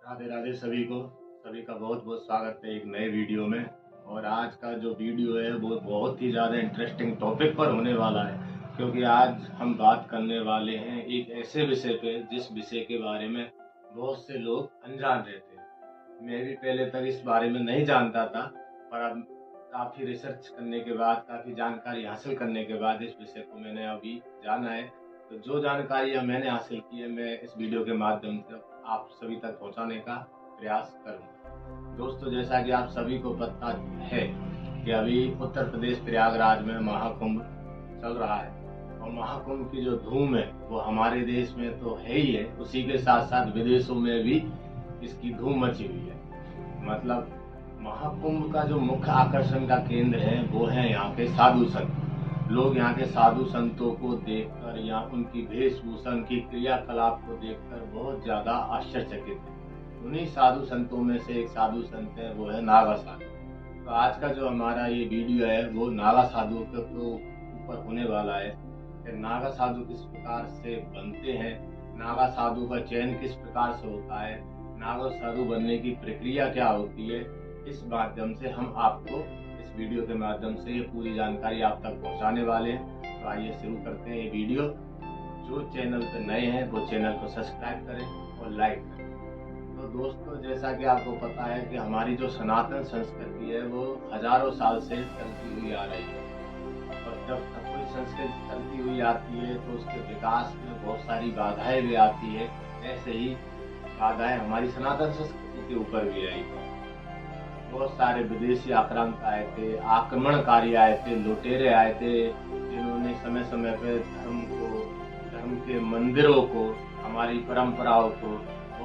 राधे राधे सभी का बहुत बहुत स्वागत है एक नए वीडियो में। और आज का जो वीडियो है वो बहुत ही ज़्यादा इंटरेस्टिंग टॉपिक पर होने वाला है, क्योंकि आज हम बात करने वाले हैं एक ऐसे विषय पे जिस विषय के बारे में बहुत से लोग अनजान रहते हैं। मैं भी पहले तक इस बारे में नहीं जानता था, पर अब काफ़ी रिसर्च करने के बाद, काफ़ी जानकारी हासिल करने के बाद इस विषय को मैंने अभी जाना है। तो जो जानकारियाँ मैंने हासिल की है, मैं इस वीडियो के माध्यम से आप सभी तक पहुंचाने का प्रयास करूंगा। दोस्तों, जैसा कि आप सभी को पता है कि अभी उत्तर प्रदेश प्रयागराज में महाकुंभ चल रहा है, और महाकुंभ की जो धूम है वो हमारे देश में तो है ही है, उसी के साथ साथ विदेशों में भी इसकी धूम मची हुई है। मतलब महाकुंभ का जो मुख्य आकर्षण का केंद्र है वो है यहाँ के साधु संत। लोग यहाँ के साधु संतों को देखकर या उनकी वेशभूषा, उनकी क्रियाकलाप को देखकर बहुत ज्यादा आश्चर्यचकित है। उन्हीं साधु संतों में से एक साधु संत है, वो है नागा साधु। तो आज का जो हमारा ये वीडियो है वो नागा साधु के ऊपर होने वाला है कि नागा साधु किस प्रकार से बनते हैं, नागा साधु का चयन किस प्रकार से होता है, नागा साधु बनने की प्रक्रिया क्या होती है। इस माध्यम से हम आपको इस वीडियो के माध्यम से ये पूरी जानकारी आप तक पहुंचाने वाले हैं। तो आइए शुरू करते हैं ये वीडियो। जो चैनल पे नए हैं वो चैनल को सब्सक्राइब करें और लाइक करें। तो दोस्तों, जैसा कि आपको पता है कि हमारी जो सनातन संस्कृति है वो हजारों साल से चलती हुई आ रही है, और जब तक कोई संस्कृति चलती हुई आती है तो उसके विकास में बहुत सारी बाधाएं भी आती है। ऐसे ही बाधाएं हमारी सनातन संस्कृति के ऊपर भी आई। बहुत सारे विदेशी आक्रांत आए थे, आक्रमणकारी आए थे, लुटेरे आए थे, जिन्होंने समय समय पे धर्म के मंदिरों को, हमारी परंपराओं को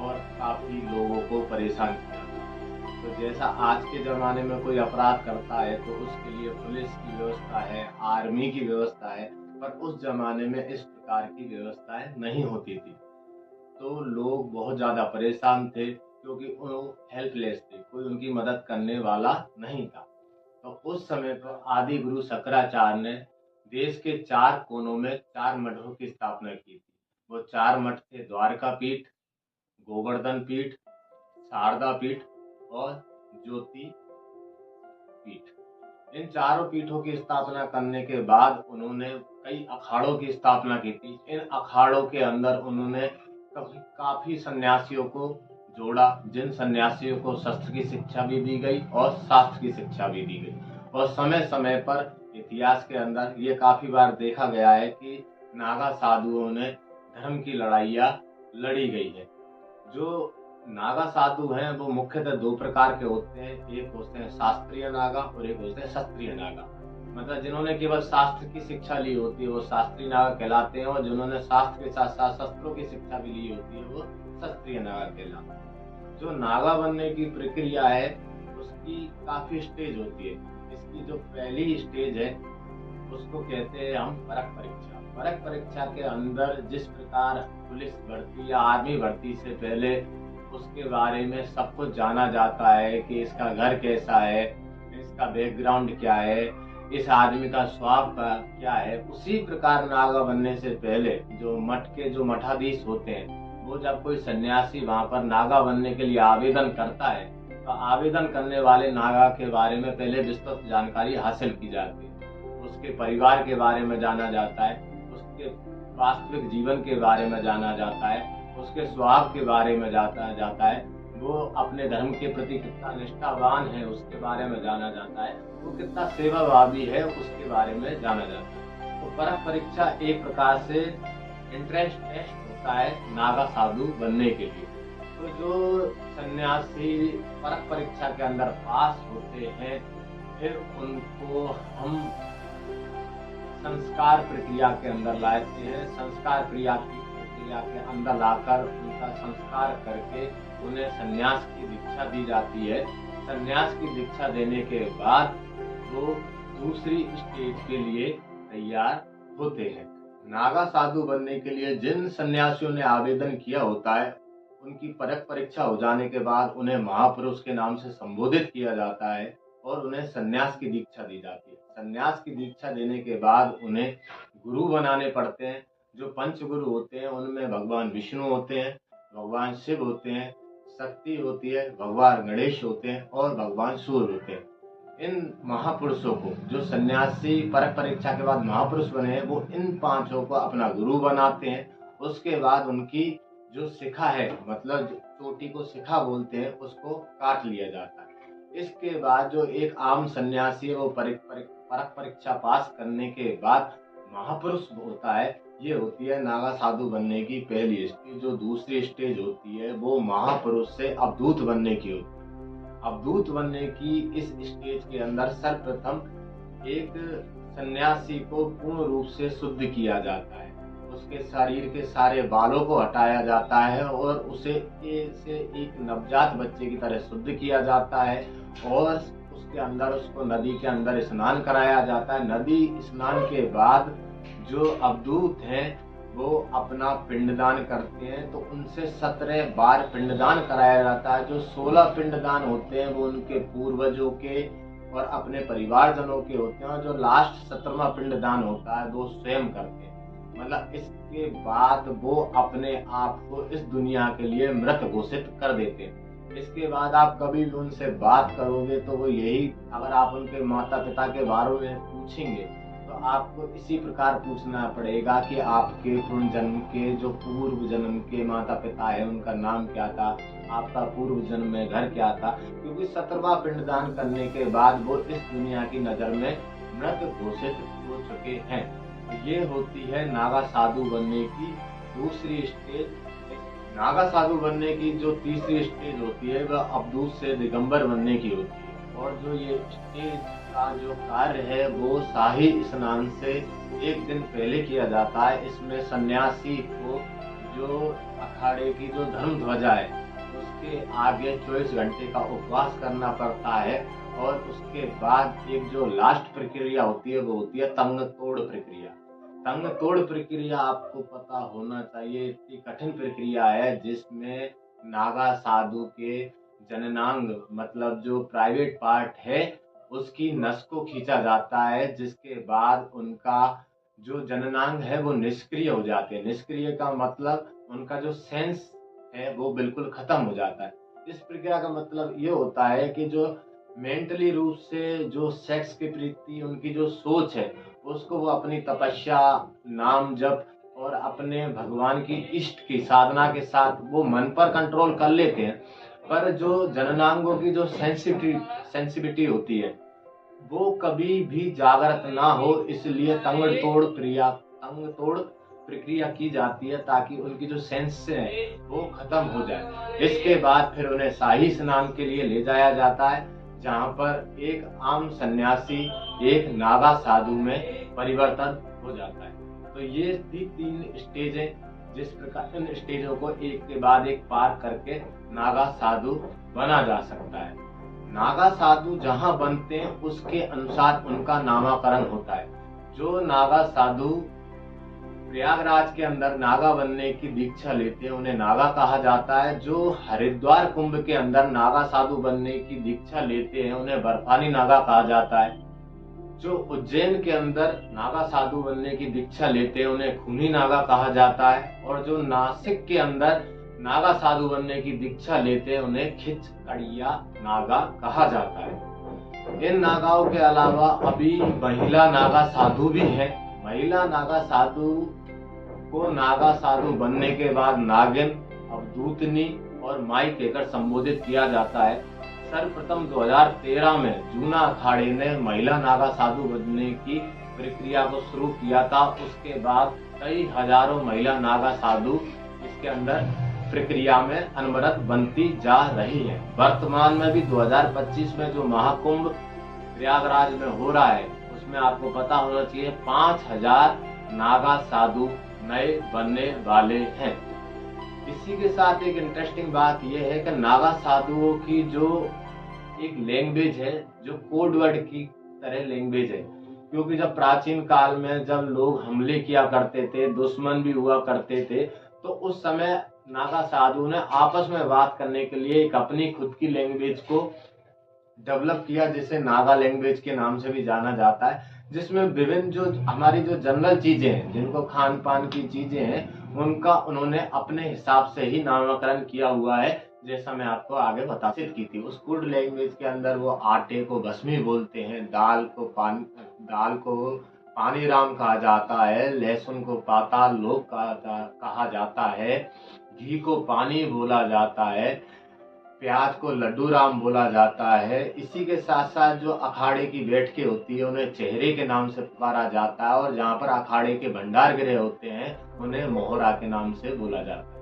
और काफी लोगों को परेशान किया। तो जैसा आज के जमाने में कोई अपराध करता है तो उसके लिए पुलिस की व्यवस्था है, आर्मी की व्यवस्था है, पर उस जमाने में इस प्रकार की व्यवस्थाएं नहीं होती थी। तो लोग बहुत ज्यादा परेशान थे, क्योंकि वो हेल्पलेस थे, कोई उनकी मदद करने वाला नहीं था। तो उस समय पर आदि गुरु शंकराचार्य ने देश के 4 कोनों में 4 मठों की स्थापना की थी। वो 4 मठ थे: द्वारका पीठ, गोवर्धन पीठ, शारदा पीठ और ज्योति पीठ। इन चारों पीठों की स्थापना करने के बाद उन्होंने कई अखाड़ों की स्थापना की थी। इन अखाड़ों के अंदर उन्होंने काफी सन्यासियों को जोड़ा, जिन सन्यासियों को शस्त्र की शिक्षा भी दी गई और शास्त्र की शिक्षा भी दी गई। और समय समय पर इतिहास के अंदर ये काफी बार देखा गया है कि नागा साधुओं ने धर्म की लड़ाइयाँ लड़ी गई है। जो नागा साधु हैं वो मुख्यतः 2 प्रकार के होते हैं। एक होते हैं शास्त्रीय नागा और एक होते हैं शस्त्रीय नागा। मतलब जिन्होंने केवल शास्त्र की शिक्षा ली होती है वो शास्त्रीय नागा कहलाते हैं, और जिन्होंने शास्त्र के साथ साथ शस्त्रों की शिक्षा भी ली होती है वो शस्त्रीय नागा कहलाते हैं। जो नागा बनने की प्रक्रिया है उसकी काफी स्टेज होती है। इसकी जो पहली स्टेज है उसको कहते हैं हम परख परीक्षा। परख परीक्षा के अंदर जिस प्रकार पुलिस भर्ती या आर्मी भर्ती से पहले उसके बारे में सब कुछ जाना जाता है कि इसका घर कैसा है, इसका बैकग्राउंड क्या है, इस आदमी का स्वभाव का क्या है, उसी प्रकार नागा बनने से पहले जो मठ के जो मठाधीश होते हैं, वो जब कोई सन्यासी वहां पर नागा बनने के लिए आवेदन करता है तो आवेदन करने वाले नागा के बारे में पहले विस्तृत जानकारी हासिल की जाती है। उसके परिवार के बारे में जाना जाता है, उसके वास्तविक जीवन के बारे में जाना जाता है, उसके स्वभाव के बारे में जाता है, वो अपने धर्म के प्रति कितना निष्ठावान है उसके बारे में जाना जाता है, वो कितना सेवाभावी है उसके बारे में जाना जाता है। तो परख परीक्षा एक प्रकार से इंट्रेंस टेस्ट होता है नागा साधु बनने के लिए। तो जो सन्यासी परख परीक्षा के अंदर पास होते हैं, फिर उनको हम संस्कार प्रक्रिया के अंदर लाते हैं। संस्कार प्रक्रिया के अंदर लाकर उनका संस्कार करके उन्हें सन्यास की दीक्षा दी जाती है। सन्यास की दीक्षा देने के बाद वो दूसरी स्टेज के लिए तैयार होते हैं। नागा साधु बनने के लिए जिन सन्यासियों ने आवेदन किया होता है, उनकी परख परीक्षा हो जाने के बाद उन्हें महापुरुष के नाम से संबोधित किया जाता है और उन्हें सन्यास की दीक्षा दी जाती है। सन्यास की दीक्षा देने के बाद उन्हें गुरु बनाने पड़ते हैं। जो पंच गुरु होते हैं उनमें भगवान विष्णु होते हैं, भगवान शिव होते हैं, शक्ति होती है, भगवान गणेश होते हैं और भगवान सूर्य होते हैं। इन महापुरुषों को जो सन्यासी परख परीक्षा के बाद महापुरुष बने हैं, वो इन पांचों को अपना गुरु बनाते हैं। उसके बाद उनकी जो शिखा है, मतलब चोटी को शिखा बोलते हैं, उसको काट लिया जाता है। इसके बाद जो एक आम सन्यासी है वो परख परीक्षा पास करने के बाद महापुरुष होता है। ये होती है नागा साधु बनने की पहली स्टेज। जो दूसरी स्टेज होती है वो महापुरुष से अवधूत बनने की होती है। अवधूत बनने की इस स्टेज के अंदर सर्वप्रथम एक सन्यासी को पूर्ण रूप से शुद्ध किया जाता है। उसके शरीर के सारे बालों को हटाया जाता है और उसे एक नवजात बच्चे की तरह शुद्ध किया जाता है और उसके अंदर उसको नदी के अंदर स्नान कराया जाता है। नदी स्नान के बाद जो अवधूत हैं वो अपना पिंडदान करते हैं, तो उनसे 17 बार पिंडदान कराया जाता है। जो 16 पिंडदान होते हैं वो उनके पूर्वजों के और अपने परिवारजनों के होते हैं, और जो लास्ट 17वां पिंडदान होता है वो स्वयं करते हैं। मतलब इसके बाद वो अपने आप को इस दुनिया के लिए मृत घोषित कर देते हैं। इसके बाद आप कभी भी उनसे बात करोगे तो वो यही, अगर आप उनके माता पिता के बारे में पूछेंगे तो आपको इसी प्रकार पूछना पड़ेगा कि आपके पूर्व जन्म के जो पूर्व जन्म के माता पिता है उनका नाम क्या था, आपका पूर्व जन्म में घर क्या था, क्योंकि 17वां पिंडदान करने के बाद वो इस दुनिया की नजर में मृत घोषित हो चुके हैं। ये होती है नागा साधु बनने की दूसरी स्टेज। नागा साधु बनने की जो तीसरी स्टेज होती है वह अवधूत से दिगंबर बनने की होती है। और जो ये स्टेज का जो कार्य है वो शाही स्नान से एक दिन पहले किया जाता है। इसमें सन्यासी को जो अखाड़े की जो धर्म ध्वजा है उसके आगे 24 घंटे का उपवास करना पड़ता है। और उसके बाद एक जो लास्ट प्रक्रिया होती है वो होती है तंग तोड़ प्रक्रिया। तंग तोड़ प्रक्रिया आपको पता होना चाहिए, इतनी कठिन प्रक्रिया है जिसमें नागा साधु के जननांग, मतलब जो प्राइवेट पार्ट है, उसकी नस को खींचा जाता है, जिसके बाद उनका जो जननांग है वो निष्क्रिय हो जाते हैं। निष्क्रिय का मतलब उनका जो सेंस है वो बिल्कुल खत्म हो जाता है। इस प्रक्रिया का मतलब ये होता है कि जो मेंटली रूप से जो सेक्स के प्रति उनकी जो सोच है उसको वो अपनी तपस्या, नाम जप और अपने भगवान की इष्ट की साधना के साथ वो मन पर कंट्रोल कर लेते हैं। पर जो जननांगों की जो सेंसिटिविटी होती है वो कभी भी जागृत ना हो, इसलिए तंग तोड़ प्रक्रिया की जाती है ताकि उनकी जो सेंस है वो खत्म हो जाए। इसके बाद फिर उन्हें शाही स्नान के लिए ले जाया जाता है, जहाँ पर एक आम सन्यासी एक नागा साधु में परिवर्तन हो जाता है। तो ये 3 स्टेज हैं, जिस प्रकार इन स्टेजों को एक के बाद एक पार करके नागा साधु बना जा सकता है। नागा साधु जहाँ बनते हैं उसके अनुसार उनका नामकरण होता है। जो नागा साधु प्रयागराज के अंदर नागा बनने की दीक्षा लेते हैं उन्हें नागा कहा जाता है। जो हरिद्वार कुंभ के अंदर नागा साधु बनने की दीक्षा लेते हैं उन्हें बर्फानी नागा कहा जाता है। जो उज्जैन के अंदर नागा साधु बनने की दीक्षा लेते हैं उन्हें खूनी नागा कहा जाता है। और जो नासिक के अंदर नागा साधु बनने की दीक्षा लेते हैं उन्हें खिचकड़िया नागा कहा जाता है। इन नागाओं के अलावा अभी महिला नागा साधु भी है। महिला नागा साधु को नागा साधु बनने के बाद नागिन, अवधूतनी और माई कहकर संबोधित किया जाता है। सर्वप्रथम 2013 में जूना अखाड़े ने महिला नागा साधु बनने की प्रक्रिया को शुरू किया था। उसके बाद कई हजारों महिला नागा साधु इसके अंदर प्रक्रिया में अनवरत बनती जा रही है। वर्तमान में भी 2025 में जो महाकुंभ प्रयागराज में हो रहा है उसमें आपको पता होना चाहिए 5000 नागा साधु नए बनने वाले हैं। इसी के साथ एक इंटरेस्टिंग बात यह है कि नागा साधुओं की जो एक लैंग्वेज है जो कोड वर्ड की तरह लैंग्वेज है, क्योंकि जब प्राचीन काल में जब लोग हमले किया करते थे, दुश्मन भी हुआ करते थे, तो उस समय नागा साधु ने आपस में बात करने के लिए एक अपनी खुद की लैंग्वेज को डेवलप किया, जिसे नागा लैंग्वेज के नाम से भी जाना जाता है, जिसमें विभिन्न जो हमारी जो जनरल चीजें हैं, जिनको खान पान की चीजें हैं, उनका उन्होंने अपने हिसाब से ही नामकरण किया हुआ है, जैसा मैं आपको आगे बतासित की थी। उस कुर्ड लैंग्वेज के अंदर वो आटे को भस्मी बोलते हैं, दाल को पानी राम कहा जाता है, लहसुन को पाताल लोक कहा जाता है, घी को पानी बोला जाता है, प्याज को लड्डू राम बोला जाता है। इसी के साथ साथ जो अखाड़े की बैठकें होती है उन्हें चेहरे के नाम से पुकारा जाता है, और जहाँ पर अखाड़े के भंडार गृह होते हैं उन्हें मोहरा के नाम से बोला जाता है।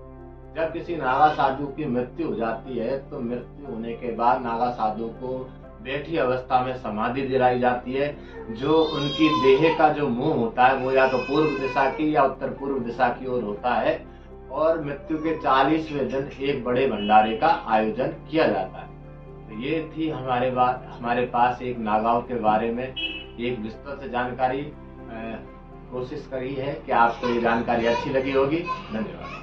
जब किसी नागा साधु की मृत्यु हो जाती है तो मृत्यु होने के बाद नागा साधु को बैठी अवस्था में समाधि दिलाई जाती है। जो उनकी देह का जो मुंह होता है वो या तो पूर्व दिशा की या उत्तर पूर्व दिशा की ओर होता है, और मृत्यु के 40वें दिन एक बड़े भंडारे का आयोजन किया जाता है। तो ये थी हमारे पास एक नागाओं के बारे में एक विस्तृत जानकारी। कोशिश करी है कि आपको ये जानकारी अच्छी लगी होगी। धन्यवाद।